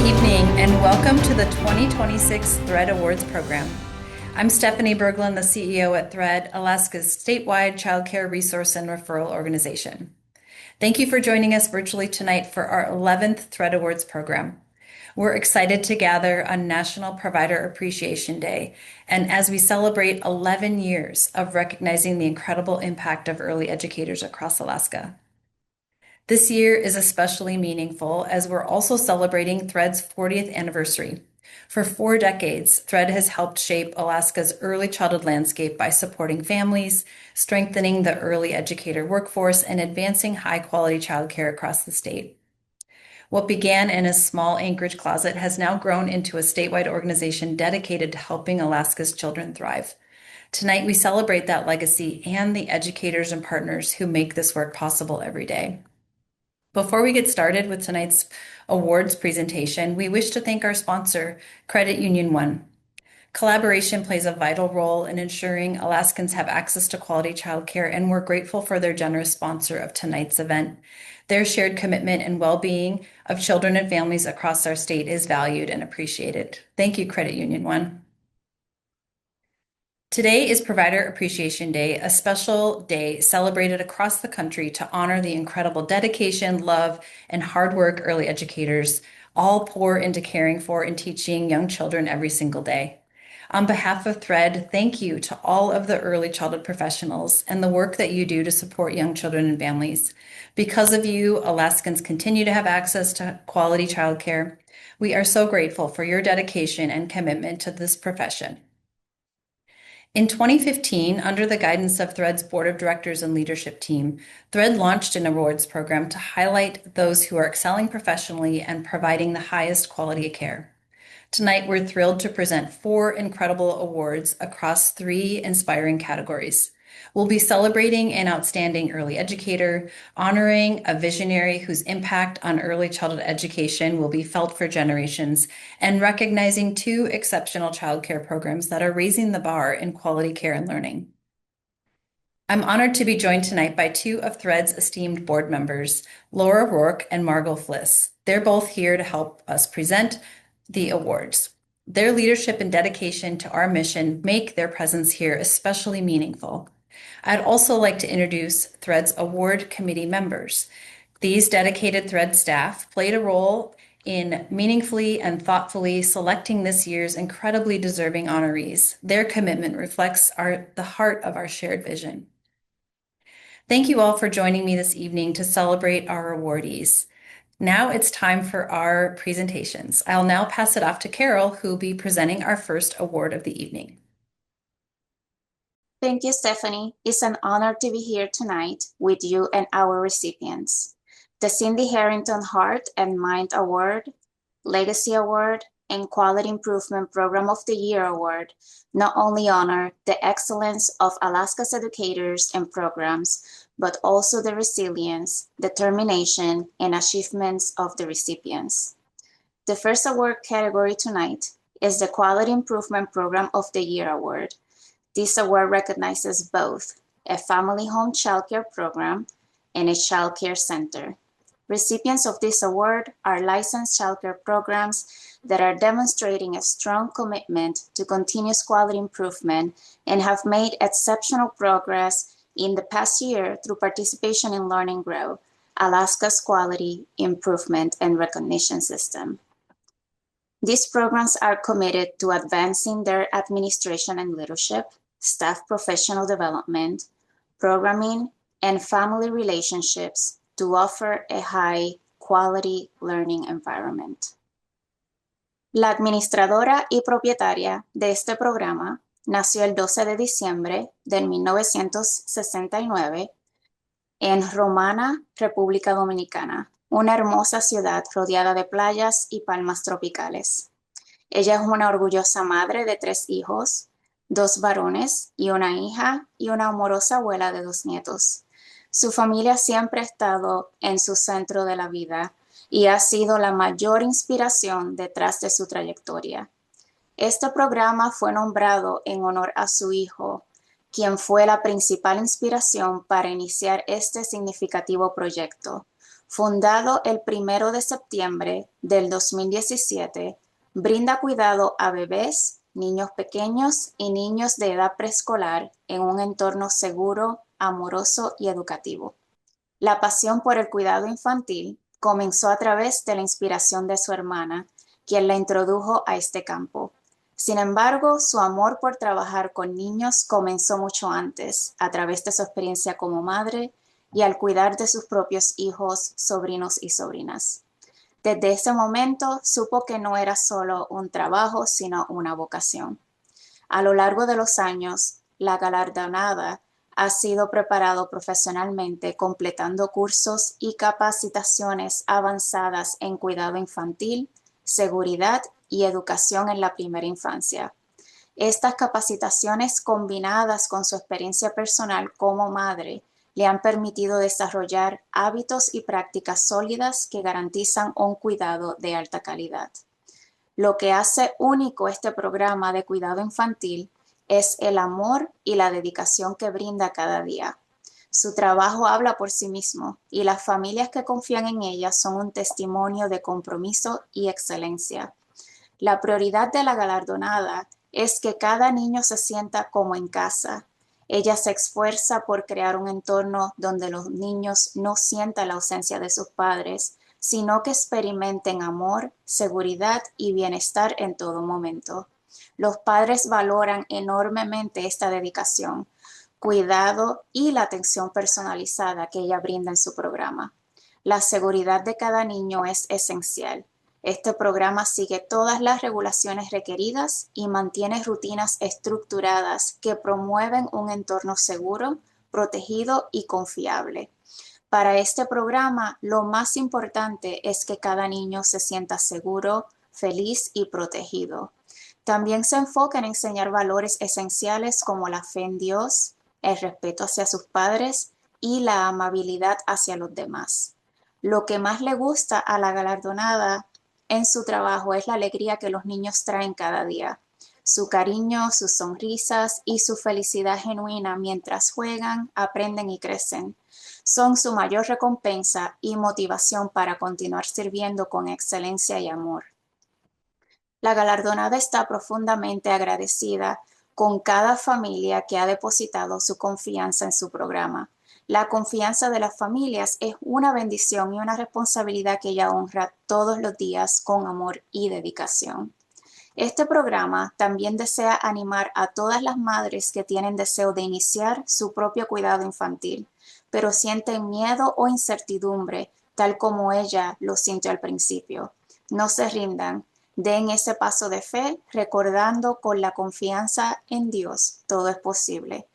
evening and welcome to the 2026 THREAD Awards program. I'm Stephanie Berglund, the CEO at THREAD, Alaska's statewide childcare resource and referral organization. Thank you for joining us virtually tonight for our 11th THREAD Awards program. We're excited to gather on National Provider Appreciation Day, and as we celebrate 11 years of recognizing the incredible impact of early educators across Alaska. This year is especially meaningful as we're also celebrating THREAD's 40th anniversary. For 4 decades, THREAD has helped shape Alaska's early childhood landscape by supporting families, strengthening the early educator workforce, and advancing high-quality childcare across the state. What began in a small Anchorage closet has now grown into a statewide organization dedicated to helping Alaska's children thrive. Tonight, we celebrate that legacy and the educators and partners who make this work possible every day. Before we get started with tonight's awards presentation, we wish to thank our sponsor, Credit Union One. Collaboration plays a vital role in ensuring Alaskans have access to quality childcare, and we're grateful for their generous sponsor of tonight's event. Their shared commitment and well-being of children and families across our state is valued and appreciated. Thank you, Credit Union One. Today is Provider Appreciation Day, a special day celebrated across the country to honor the incredible dedication, love, and hard work early educators all pour into caring for and teaching young children every single day. On behalf of THREAD, thank you to all of the early childhood professionals and the work that you do to support young children and families. Because of you, Alaskans continue to have access to quality childcare. We are so grateful for your dedication and commitment to this profession. In 2015, under the guidance of THREAD's Board of Directors and leadership team, THREAD launched an awards program to highlight those who are excelling professionally and providing the highest quality of care. Tonight, we're thrilled to present 4 incredible awards across 3 inspiring categories. We'll be celebrating an outstanding early educator, honoring a visionary whose impact on early childhood education will be felt for generations, and recognizing 2 exceptional childcare programs that are raising the bar in quality care and learning. I'm honored to be joined tonight by 2 of THREAD's esteemed board members, Laura Rourke and Margot Fliss. They're both here to help us present the awards. Their leadership and dedication to our mission make their presence here especially meaningful. I'd also like to introduce THREAD's award committee members. These dedicated THREAD staff played a role in meaningfully and thoughtfully selecting this year's incredibly deserving honorees. Their commitment reflects the heart of our shared vision. Thank you all for joining me this evening to celebrate our awardees. Now it's time for our presentations. I'll now pass it off to Carol, who will be presenting our first award of the evening. Thank you, Stephanie. It's an honor to be here tonight with you and our recipients. The Cindy Harrington Heart and Mind Award, Legacy Award, and Quality Improvement Program of the Year Award not only honor the excellence of Alaska's educators and programs, but also the resilience, determination, and achievements of the recipients. The first award category tonight is the Quality Improvement Program of the Year Award. This award recognizes both a family home childcare program and a childcare center. Recipients of this award are licensed childcare programs that are demonstrating a strong commitment to continuous quality improvement and have made exceptional progress in the past year through participation in Learn and Grow, Alaska's quality improvement and recognition system. These programs are committed to advancing their administration and leadership, staff professional development, programming, and family relationships to offer a high-quality learning environment. La administradora y propietaria de este programa nació el 12 de diciembre de 1969 en Romana, República Dominicana, una hermosa ciudad rodeada de playas y palmas tropicales. Ella es una orgullosa madre de 3 hijos, 2 varones y una hija, y una amorosa abuela de 2 nietos. Su familia siempre ha estado en su centro de la vida y ha sido la mayor inspiración detrás de su trayectoria. Este programa fue nombrado en honor a su hijo, quien fue la principal inspiración para iniciar este significativo proyecto. Fundado el 1 de septiembre del 2017, brinda cuidado a bebés, niños pequeños y niños de edad preescolar en un entorno seguro, amoroso y educativo. La pasión por el cuidado infantil comenzó a través de la inspiración de su hermana, quien la introdujo a este campo. Sin embargo, su amor por trabajar con niños comenzó mucho antes, a través de su experiencia como madre y al cuidar de sus propios hijos, sobrinos y sobrinas. Desde ese momento supo que no era solo un trabajo, sino una vocación. A lo largo de los años, la galardonada ha sido preparado profesionalmente, completando cursos y capacitaciones avanzadas en cuidado infantil, seguridad y educación en la primera infancia. Estas capacitaciones, combinadas con su experiencia personal como madre, le han permitido desarrollar hábitos y prácticas sólidas que garantizan un cuidado de alta calidad. Lo que hace único este programa de cuidado infantil es el amor y la dedicación que brinda cada día. Su trabajo habla por sí mismo y las familias que confían en ella son un testimonio de compromiso y excelencia. La prioridad de la galardonada es que cada niño se sienta como en casa. Ella se esfuerza por crear un entorno donde los niños no sientan la ausencia de sus padres, sino que experimenten amor, seguridad y bienestar en todo momento. Los padres valoran enormemente esta dedicación, cuidado y la atención personalizada que ella brinda en su programa. La seguridad de cada niño es esencial. Este programa sigue todas las regulaciones requeridas y mantiene rutinas estructuradas que promueven un entorno seguro, protegido y confiable. Para este programa, lo más importante es que cada niño se sienta seguro, feliz y protegido. También se enfoca en enseñar valores esenciales como la fe en Dios, el respeto hacia sus padres y la amabilidad hacia los demás. Lo que más le gusta a la galardonada en su trabajo es la alegría que los niños traen cada día, su cariño, sus sonrisas y su felicidad genuina mientras juegan, aprenden y crecen. Son su mayor recompensa y motivación para continuar sirviendo con excelencia y amor. La galardonada está profundamente agradecida con cada familia que ha depositado su confianza en su programa. La confianza de las familias es una bendición y una responsabilidad que ella honra todos los días con amor y dedicación. Este programa también desea animar a todas las madres que tienen deseo de iniciar su propio cuidado infantil, pero sienten miedo o incertidumbre, tal como ella lo sintió al principio. No se rindan, den ese paso de fe, recordando con la confianza en Dios, todo es posible.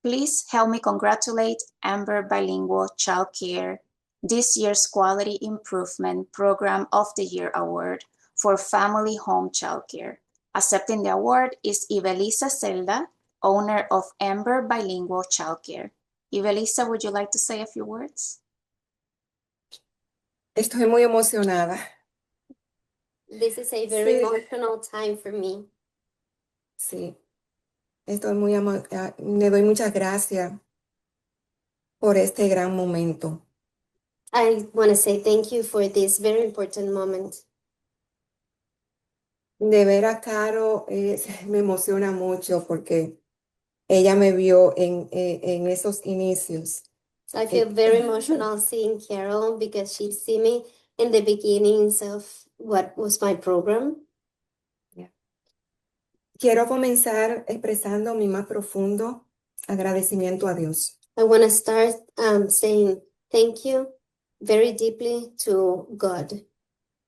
Please help me congratulate Amber Bilingual Child Care, this year's Quality Improvement Program of the Year Award for Family Home Child Care. Accepting the award is Ivelisa Zelda, owner of Amber Bilingual Child Care. Ivelisa, would you like to say a few words? Estoy muy emocionada. This is a very Sí. emotional time for me. Sí, le doy muchas gracias por este gran momento. I want to say thank you for this very important moment. De ver a Caro me emociona mucho porque ella me vio en esos inicios. So I feel very emotional seeing Carol because she see me in the beginnings of what was my program. Quiero comenzar expresando mi más profundo agradecimiento a Dios, I want to start saying thank you very deeply to God.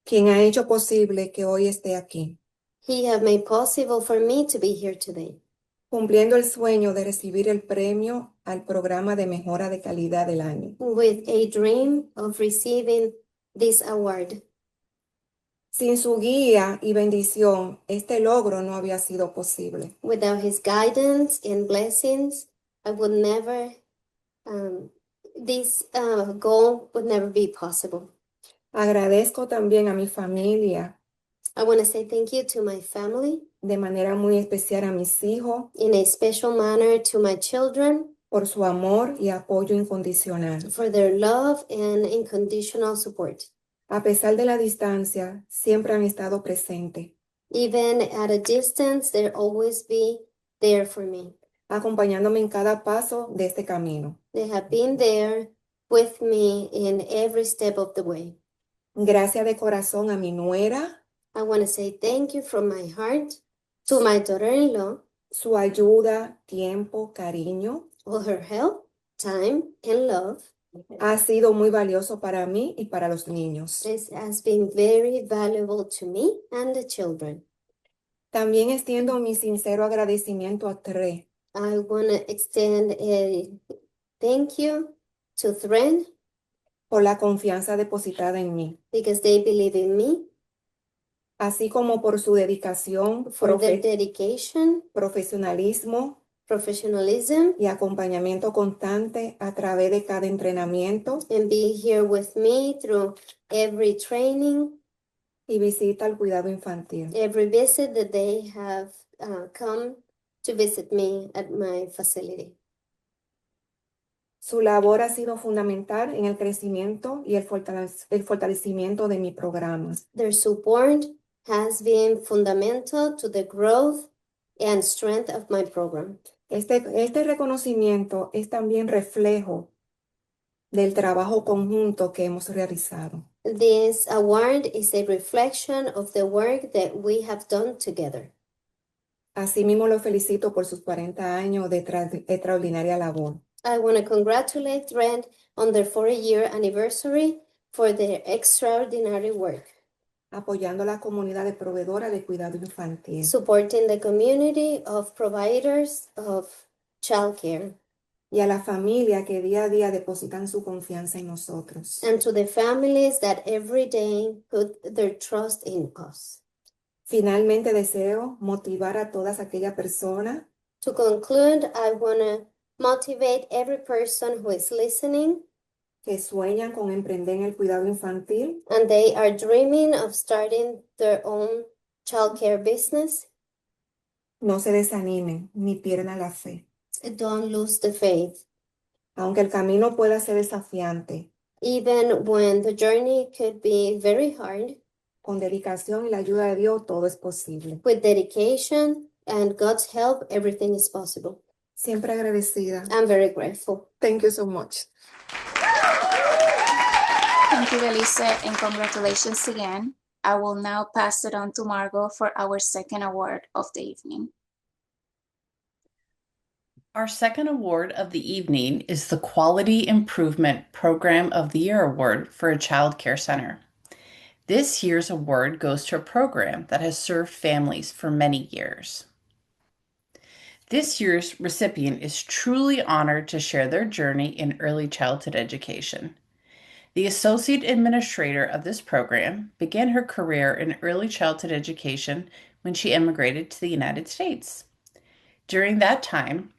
quien ha hecho posible que hoy esté aquí, He have made possible for me to be here today, cumpliendo el sueño de recibir el premio al programa de mejora de calidad del año. with a dream of receiving this award. Sin su guía y bendición, este logro no había sido posible. Without his guidance and blessings, I would never, this goal would never be possible. Agradezco también a mi familia, I want to say thank you to my family, de manera muy especial a mis hijos, in a special manner to my children, por su amor y apoyo incondicional. for their love and unconditional support. A pesar de la distancia, siempre han estado presentes, Even at a distance, they'll always be there for me. acompañándome en cada paso de este camino. They have been there with me in every step of the way. Gracias de corazón a mi nuera, I want to say thank you from my heart to my daughter-in-law, su ayuda, tiempo, cariño. all her help, time, and love. Ha sido muy valioso para mí y para los niños. This has been very valuable to me and the children. También extiendo mi sincero agradecimiento a TRE I want to extend a thank you to Thread por la confianza depositada en mí, because they believe in me, así como por su dedicación, for their dedication, profesionalismo professionalism, y acompañamiento constante a través de cada entrenamiento and be here with me through every training, y visita al cuidado infantil. every visit that they have come to visit me at my facility. Su labor ha sido fundamental en el crecimiento y el fortalecimiento de mi programa. Their support has been fundamental to the growth and strength of my program. Este reconocimiento es también reflejo del trabajo conjunto que hemos realizado. This award is a reflection of the work that we have done together. Asimismo, lo felicito por sus 40 años de extraordinaria labor. I want to congratulate Thread on their 40-year anniversary for their extraordinary work, Apoyando a la comunidad de proveedora de cuidado infantil. supporting the community of providers of childcare, Y a la familia que día a día depositan su confianza en nosotros. and to the families that every day put their trust in us. Finalmente deseo motivar a todas aquellas personas To conclude, I want to motivate every person who is listening que sueñan con emprender en el cuidado infantil and they are dreaming of starting their own childcare business. no se desanimen ni pierdan la fe. Don't lose the faith. Aunque el camino pueda ser desafiante, Even when the journey could be very hard, con dedicación y la ayuda de Dios todo es posible. with dedication and God's help, everything is possible. Siempre agradecida. I'm very grateful. Thank you so much. Thank you, Belice, and congratulations again. I will now pass it on to Margot for our second award of the evening. Our second award of the evening is the Quality Improvement Program of the Year Award for a Child Care Center. This year's award goes to a program that has served families for many years. This year's recipient is truly honored to share their journey in early childhood education. The Associate Administrator of this program began her career in early childhood education when she immigrated to the United States. During that time,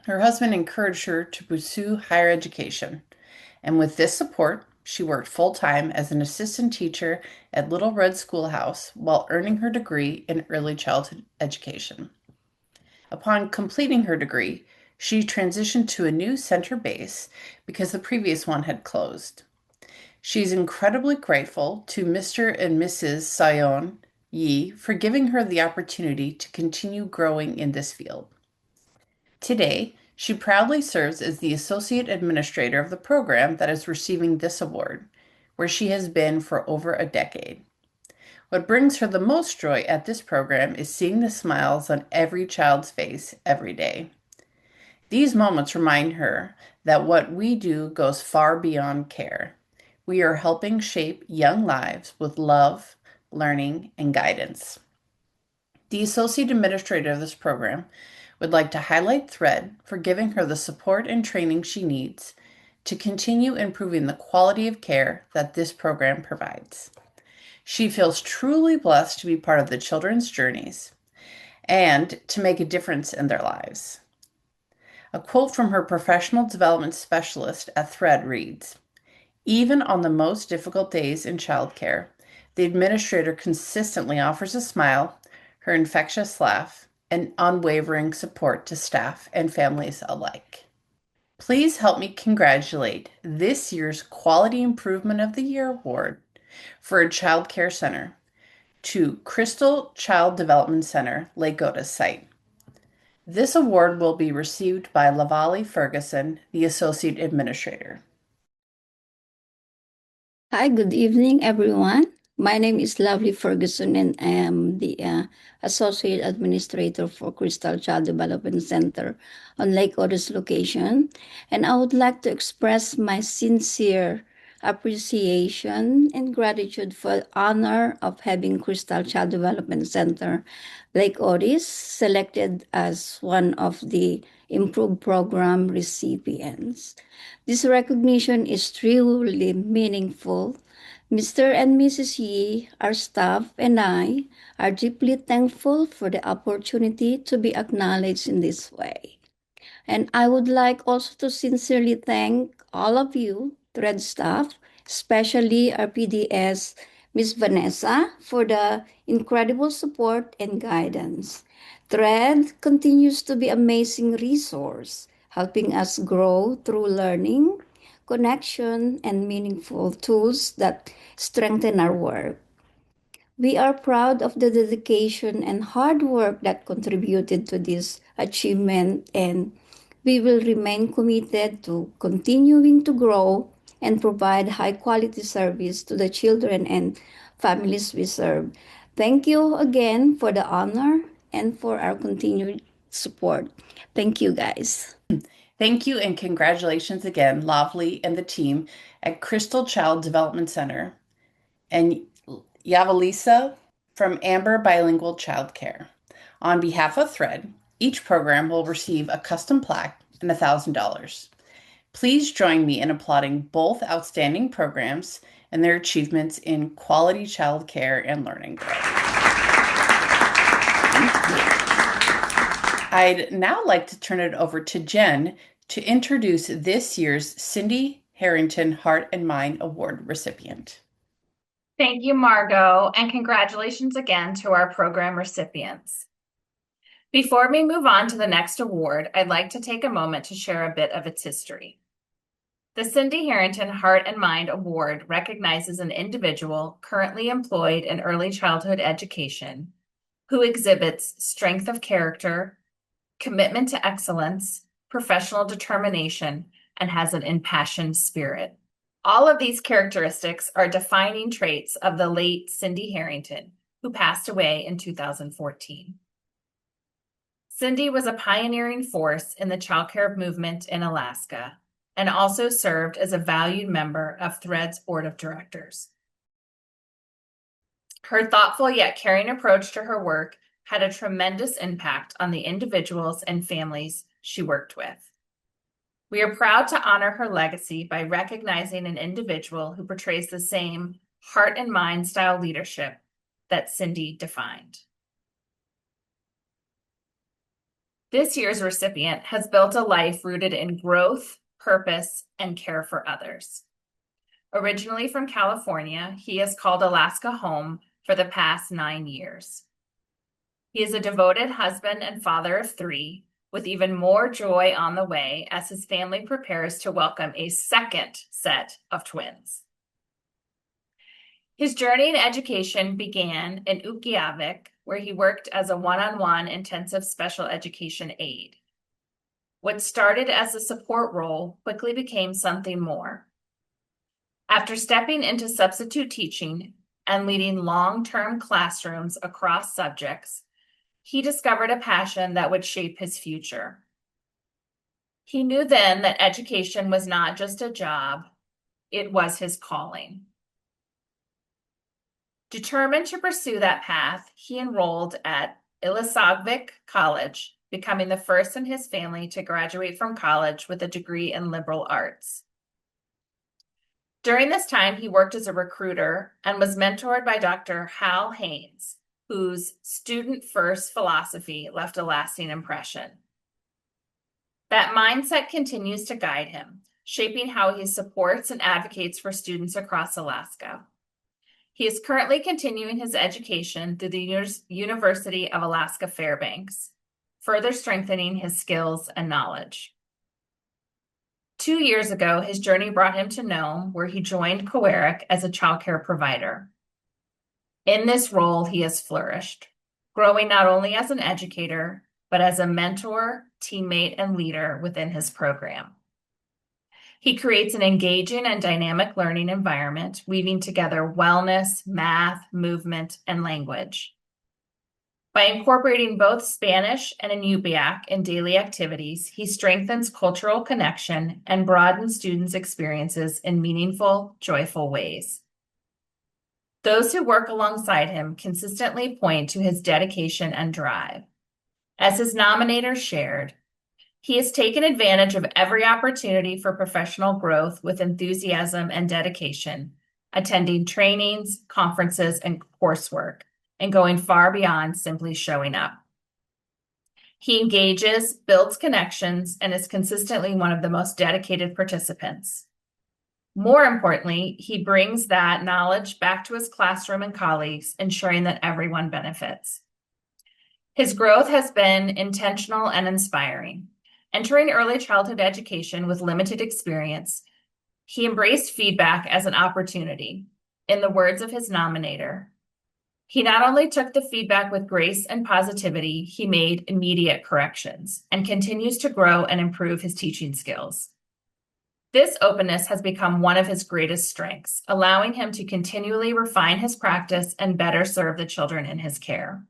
her husband encouraged her to pursue higher education, and with this support, she worked full-time as an assistant teacher at Little Red Schoolhouse while earning her degree in early childhood education. Upon completing her degree, she transitioned to a new center base because the previous one had closed. She's incredibly grateful to Mr. and Mrs. Sion Yi for giving her the opportunity to continue growing in this field. Today, she proudly serves as the Associate Administrator of the program that is receiving this award, where she has been for over a decade. What brings her the most joy at this program is seeing the smiles on every child's face every day. These moments remind her that what we do goes far beyond care. We are helping shape young lives with love, learning, and guidance. The Associate Administrator of this program would like to highlight Thread for giving her the support and training she needs to continue improving the quality of care that this program provides. She feels truly blessed to be part of the children's journeys and to make a difference in their lives. A quote from her professional development specialist at Thread reads, "Even on the most difficult days in childcare, the administrator consistently offers a smile, her infectious laugh, and unwavering support to staff and families alike." Please help me congratulate this year's Quality Improvement of the Year Award for a child care center to Crystal Child Development Center, Lake Otis site. This award will be received by Lavali Ferguson, the Associate Administrator. Hi, good evening, everyone. My name is Lovely Ferguson, and I am the Associate Administrator for Crystal Child Development Center on Lake Otis location. And I would like to express my sincere appreciation and gratitude for the honor of having Crystal Child Development Center Lake Otis selected as one of the Improved Program recipients. This recognition is truly meaningful. Mr. and Mrs. Yi, our staff, and I are deeply thankful for the opportunity to be acknowledged in this way. And I would like also to sincerely thank all of you, THREAD staff, especially our PDS, Ms. Vanessa, for the incredible support and guidance. THREAD continues to be an amazing resource, helping us grow through learning, connection, and meaningful tools that strengthen our work. We are proud of the dedication and hard work that contributed to this achievement, and we will remain committed to continuing to grow and provide high quality service to the children and families we serve. Thank you again for the honor and for our continued support. Thank you, guys. Thank you and congratulations again, Lovely and the team at Crystal Child Development Center, and Yavalisa from Amber Bilingual Childcare. On behalf of THREAD, each program will receive a custom plaque and $1,000. Please join me in applauding both outstanding programs and their achievements in quality child care and learning growth. I'd now like to turn it over to Jen to introduce this year's Cindy Harrington Heart and Mind Award recipient. Thank you, Margot, and congratulations again to our program recipients. Before we move on to the next award, I'd like to take a moment to share a bit of its history. The Cindy Harrington Heart and Mind Award recognizes an individual currently employed in early childhood education who exhibits strength of character, commitment to excellence, professional determination, and has an impassioned spirit. All of these characteristics are defining traits of the late Cindy Harrington, who passed away in 2014. Cindy was a pioneering force in the childcare movement in Alaska and also served as a valued member of THREAD's board of directors. Her thoughtful yet caring approach to her work had a tremendous impact on the individuals and families she worked with. We are proud to honor her legacy by recognizing an individual who portrays the same heart and mind style leadership that Cindy defined. This year's recipient has built a life rooted in growth, purpose, and care for others. Originally from California, he has called Alaska home for the past 9 years. He is a devoted husband and father of 3, with even more joy on the way as his family prepares to welcome a second set of twins. His journey in education began in Utqiagvik, where he worked as a one-on-one intensive special education aide. What started as a support role quickly became something more. After stepping into substitute teaching and leading long-term classrooms across subjects, he discovered a passion that would shape his future. He knew then that education was not just a job, it was his calling. Determined to pursue that path, he enrolled at Ilisagvik College, becoming the first in his family to graduate from college with a degree in liberal arts. During this time, he worked as a recruiter and was mentored by Dr. Hal Haynes, whose student-first philosophy left a lasting impression. That mindset continues to guide him, shaping how he supports and advocates for students across Alaska. He is currently continuing his education through the University of Alaska Fairbanks, further strengthening his skills and knowledge. 2 years ago, his journey brought him to Nome, where he joined COERIC as a childcare provider. In this role, he has flourished, growing not only as an educator, but as a mentor, teammate, and leader within his program. He creates an engaging and dynamic learning environment, weaving together wellness, math, movement, and language. By incorporating both Spanish and Inupiaq in daily activities, he strengthens cultural connection and broadens students' experiences in meaningful, joyful ways. Those who work alongside him consistently point to his dedication and drive. As his nominator shared, he has taken advantage of every opportunity for professional growth with enthusiasm and dedication, attending trainings, conferences, and coursework, and going far beyond simply showing up. He engages, builds connections, and is consistently one of the most dedicated participants. More importantly, he brings that knowledge back to his classroom and colleagues, ensuring that everyone benefits. His growth has been intentional and inspiring. Entering early childhood education with limited experience, he embraced feedback as an opportunity. In the words of his nominator, he not only took the feedback with grace and positivity, he made immediate corrections and continues to grow and improve his teaching skills. This openness has become one of his greatest strengths, allowing him to continually refine his practice and better serve the children in his care.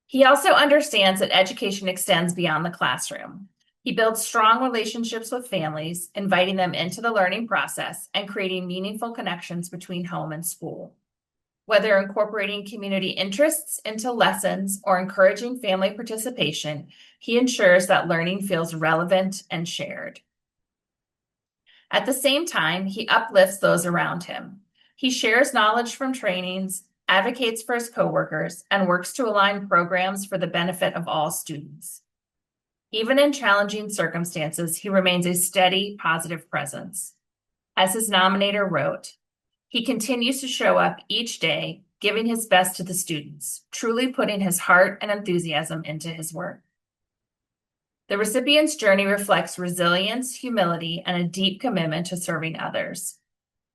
He also understands that education extends beyond the classroom. He builds strong relationships with families, inviting them into the learning process and creating meaningful connections between home and school. Whether incorporating community interests into lessons or encouraging family participation, he ensures that learning feels relevant and shared. At the same time, he uplifts those around him. He shares knowledge from trainings, advocates for his coworkers, and works to align programs for the benefit of all students. Even in challenging circumstances, he remains a steady, positive presence. As his nominator wrote, he continues to show up each day, giving his best to the students, truly putting his heart and enthusiasm into his work. The recipient's journey reflects resilience, humility, and a deep commitment to serving others.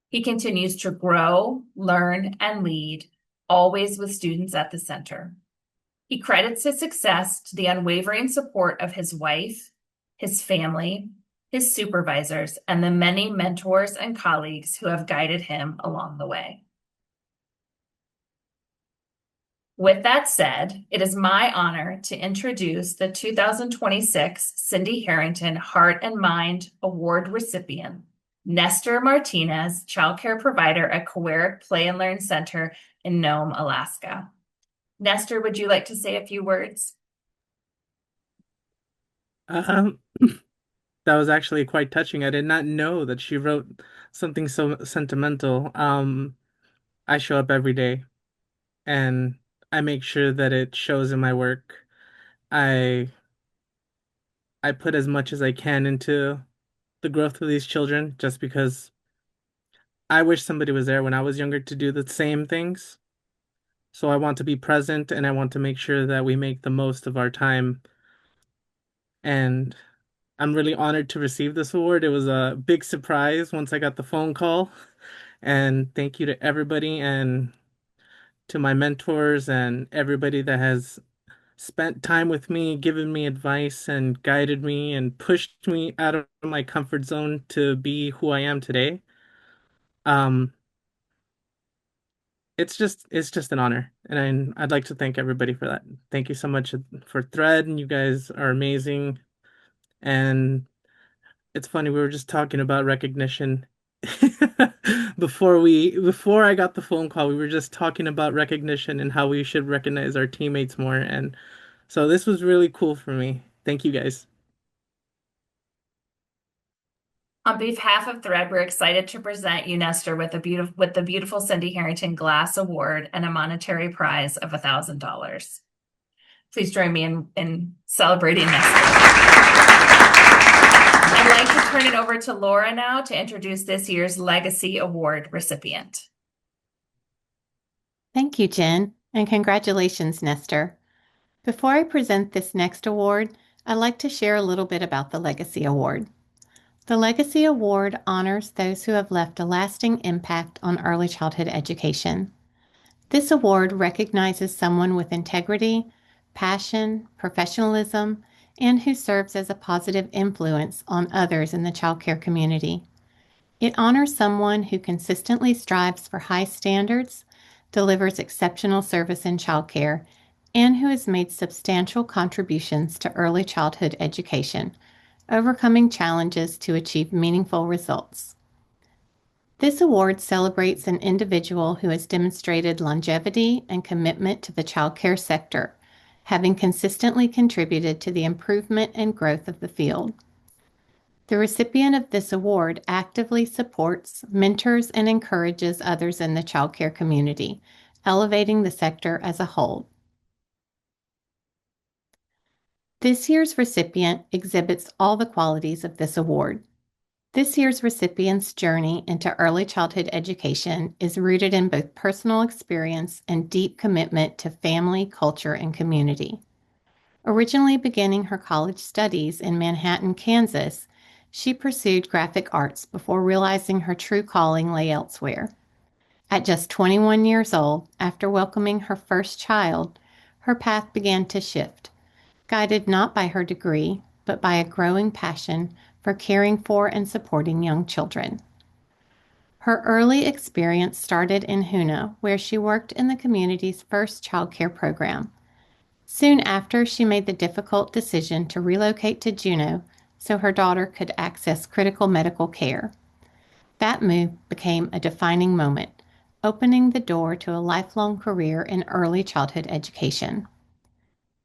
He continues to grow, learn, and lead, always with students at the center. He credits his success to the unwavering support of his wife, his family, his supervisors, and the many mentors and colleagues who have guided him along the way. With that said, it is my honor to introduce the 2026 Cindy Harrington Heart and Mind Award recipient, Nestor Martinez, childcare provider at COERIC Play and Learn Center in Nome, Alaska. Nestor, would you like to say a few words? That was actually quite touching. I did not know that she wrote something so sentimental. I show up every day and I make sure that it shows in my work. I put as much as I can into the growth of these children just because I wish somebody was there when I was younger to do the same things. So I want to be present and I want to make sure that we make the most of our time. And I'm really honored to receive this award. It was a big surprise once I got the phone call. And thank you to everybody and to my mentors and everybody that has spent time with me, given me advice and guided me and pushed me out of my comfort zone to be who I am today. Um, it's just an honor, and I'd like to thank everybody for that. Thank you so much for Thread, and you guys are amazing. And it's funny, we were just talking about recognition. Before I got the phone call, we were just talking about recognition and how we should recognize our teammates more. And so this was really cool for me. Thank you guys. On behalf of Thread, we're excited to present you, Nestor, with the beautiful Cindy Harrington Glass Award and a monetary prize of $1,000. Please join me in celebrating Nestor. I'd like to turn it over to Laura now to introduce this year's Legacy Award recipient. Thank you, Jen, and congratulations, Nestor. Before I present this next award, I'd like to share a little bit about the Legacy Award. The Legacy Award honors those who have left a lasting impact on early childhood education. This award recognizes someone with integrity, passion, professionalism, and who serves as a positive influence on others in the childcare community. It honors someone who consistently strives for high standards, delivers exceptional service in childcare, and who has made substantial contributions to early childhood education, overcoming challenges to achieve meaningful results. This award celebrates an individual who has demonstrated longevity and commitment to the childcare sector, having consistently contributed to the improvement and growth of the field. The recipient of this award actively supports, mentors, and encourages others in the childcare community, elevating the sector as a whole. This year's recipient exhibits all the qualities of this award. This year's recipient's journey into early childhood education is rooted in both personal experience and deep commitment to family, culture, and community. Originally beginning her college studies in Manhattan, Kansas, she pursued graphic arts before realizing her true calling lay elsewhere. At just 21 years old, after welcoming her first child, her path began to shift, guided not by her degree, but by a growing passion for caring for and supporting young children. Her early experience started in Hoona, where she worked in the community's first childcare program. Soon after, she made the difficult decision to relocate to Juneau so her daughter could access critical medical care. That move became a defining moment, opening the door to a lifelong career in early childhood education.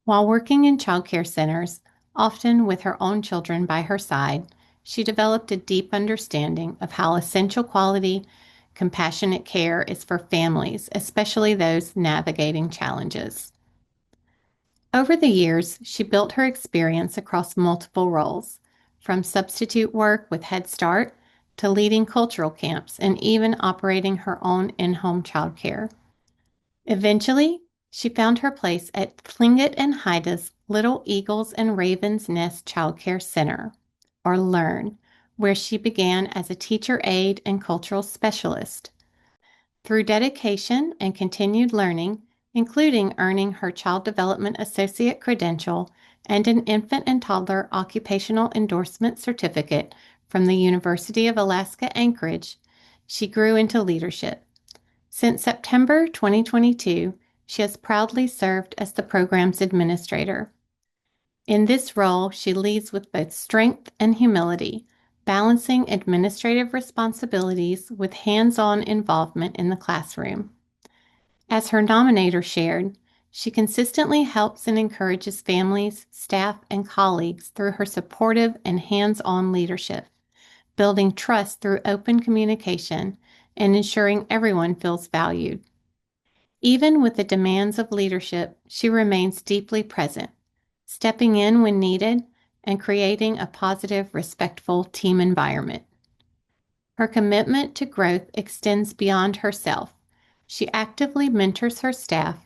While working in childcare centers, often with her own children by her side, she developed a deep understanding of how essential quality, compassionate care is for families, especially those navigating challenges. Over the years, she built her experience across multiple roles, from substitute work with Head Start to leading cultural camps and even operating her own in-home childcare. Eventually, she found her place at Tlingit and Haida's Little Eagles and Ravens Nest Childcare Center, or LEARN, where she began as a teacher aide and cultural specialist. Through dedication and continued learning, including earning her Child Development Associate credential and an Infant and Toddler Occupational Endorsement Certificate from the University of Alaska Anchorage, she grew into leadership. Since September 2022, she has proudly served as the program's administrator. In this role, she leads with both strength and humility, balancing administrative responsibilities with hands-on involvement in the classroom. As her nominator shared, she consistently helps and encourages families, staff, and colleagues through her supportive and hands-on leadership, building trust through open communication and ensuring everyone feels valued. Even with the demands of leadership, she remains deeply present, stepping in when needed and creating a positive, respectful team environment. Her commitment to growth extends beyond herself. She actively mentors her staff,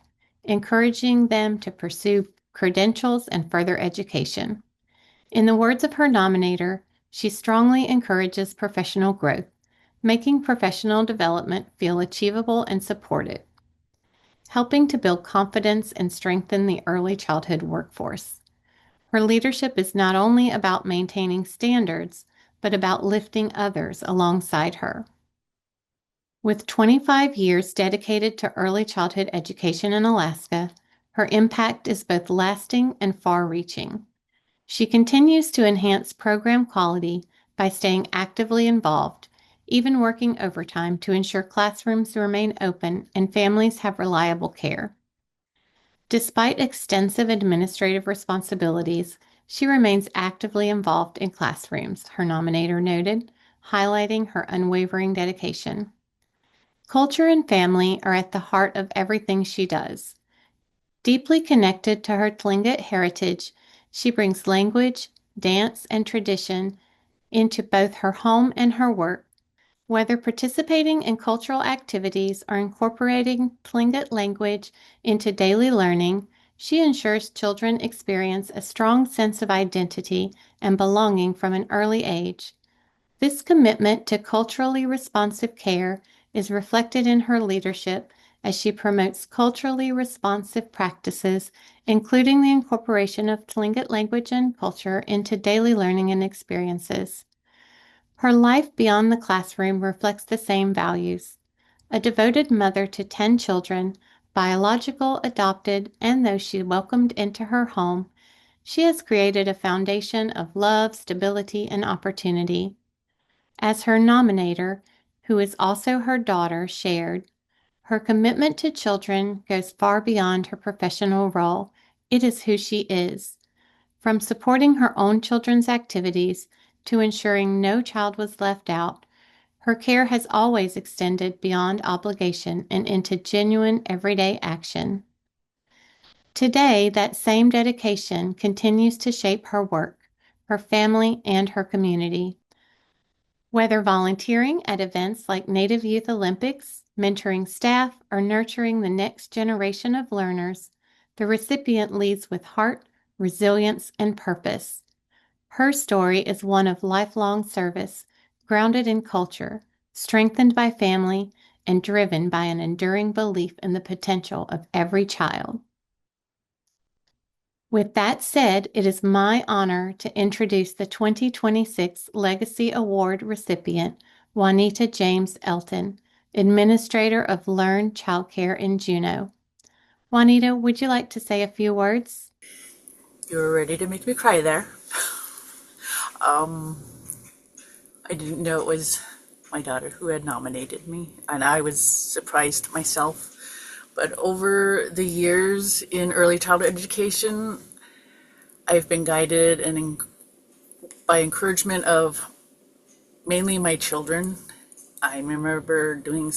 encouraging them to pursue credentials and further education. In the words of her nominator, she strongly encourages professional growth, making professional development feel achievable and supported, helping to build confidence and strengthen the early childhood workforce. Her leadership is not only about maintaining standards, but about lifting others alongside her. With 25 years dedicated to early childhood education in Alaska, her impact is both lasting and far-reaching. She continues to enhance program quality by staying actively involved, even working overtime to ensure classrooms remain open and families have reliable care. Despite extensive administrative responsibilities, she remains actively involved in classrooms, her nominator noted, highlighting her unwavering dedication. Culture and family are at the heart of everything she does. Deeply connected to her Tlingit heritage, she brings language, dance, and tradition into both her home and her work. Whether participating in cultural activities or incorporating Tlingit language into daily learning, She ensures children experience a strong sense of identity and belonging from an early age. This commitment to culturally responsive care is reflected in her leadership as she promotes culturally responsive practices, including the incorporation of Tlingit language and culture into daily learning and experiences. Her life beyond the classroom reflects the same values. A devoted mother to 10 children, biological, adopted, and those she welcomed into her home, she has created a foundation of love, stability, and opportunity. As her nominator, who is also her daughter, shared, her commitment to children goes far beyond her professional role. It is who she is. From supporting her own children's activities to ensuring no child was left out, her care has always extended beyond obligation and into genuine everyday action. Today, that same dedication continues to shape her work, her family, and her community. Whether volunteering at events like Native Youth Olympics, mentoring staff, or nurturing the next generation of learners, the recipient leads with heart, resilience, and purpose. Her story is one of lifelong service, grounded in culture, strengthened by family, and driven by an enduring belief in the potential of every child. With that said, it is my honor to introduce the 2026 Legacy Award recipient, Juanita James Elton, Administrator of Learn Childcare in Juneau. Juanita, would you like to say a few words? You were ready to make me cry there. I didn't know it was my daughter who had nominated me, and I was surprised myself. But over the years in early childhood education, I've been guided and by encouragement of mainly my children. I remember doing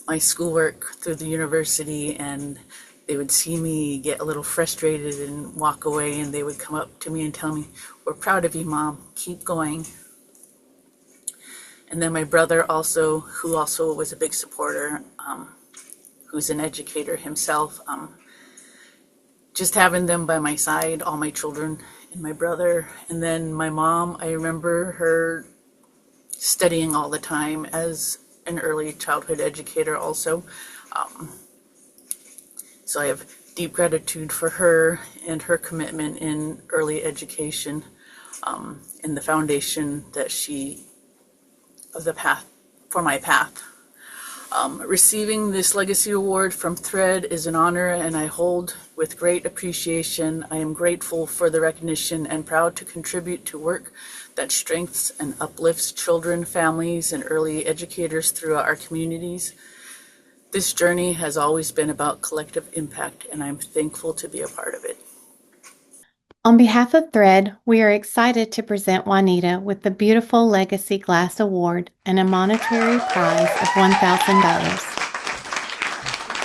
my schoolwork through the university, and they would see me get a little frustrated and walk away, and they would come up to me and tell me, "We're proud of you, Mom. Keep going." And then my brother also, who also was a big supporter, who's an educator himself, just having them by my side, all my children and my brother. And then my mom, I remember her studying all the time as an early childhood educator also. So I have deep gratitude for her and her commitment in early education, and the foundation that of the path, for my path. Receiving this Legacy Award from THREAD is an honor, and I hold with great appreciation. I am grateful for the recognition and proud to contribute to work that strengthens and uplifts children, families, and early educators throughout our communities. This journey has always been about collective impact, and I'm thankful to be a part of it. On behalf of THREAD, we are excited to present Juanita with the beautiful Legacy Glass Award and a monetary prize of $1,000.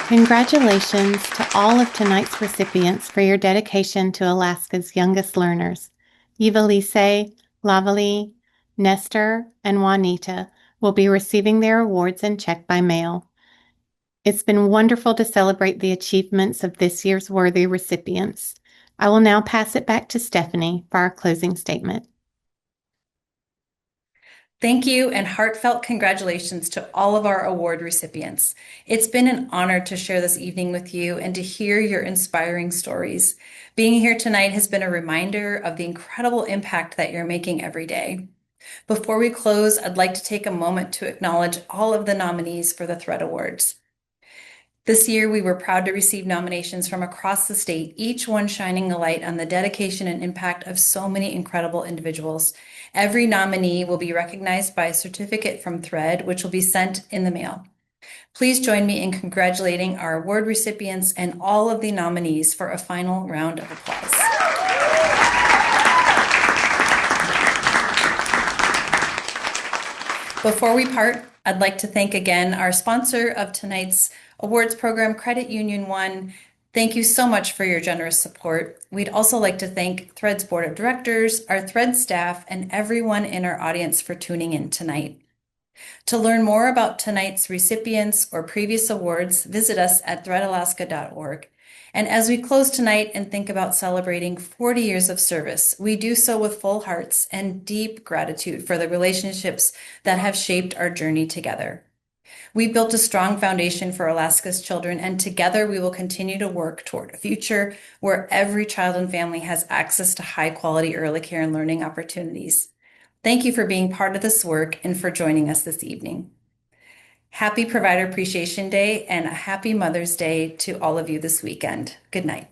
Congratulations to all of tonight's recipients for your dedication to Alaska's youngest learners. Yivalise, Lavali, Nestor, and Juanita will be receiving their awards and check by mail. It's been wonderful to celebrate the achievements of this year's worthy recipients. I will now pass it back to Stephanie for our closing statement. Thank you and heartfelt congratulations to all of our award recipients. It's been an honor to share this evening with you and to hear your inspiring stories. Being here tonight has been a reminder of the incredible impact that you're making every day. Before we close, I'd like to take a moment to acknowledge all of the nominees for the THREAD Awards. This year, we were proud to receive nominations from across the state, each one shining a light on the dedication and impact of so many incredible individuals. Every nominee will be recognized by a certificate from THREAD, which will be sent in the mail. Please join me in congratulating our award recipients and all of the nominees for a final round of applause. Before we part, I'd like to thank again our sponsor of tonight's awards program, Credit Union One. Thank you so much for your generous support. We'd also like to thank THREAD's board of directors, our THREAD staff, and everyone in our audience for tuning in tonight. To learn more about tonight's recipients or previous awards, visit us at threadalaska.org. And as we close tonight and think about celebrating 40 years of service, we do so with full hearts and deep gratitude for the relationships that have shaped our journey together. We built a strong foundation for Alaska's children, and together we will continue to work toward a future where every child and family has access to high-quality early care and learning opportunities. Thank you for being part of this work and for joining us this evening. Happy Provider Appreciation Day and a happy Mother's Day to all of you this weekend. Good night.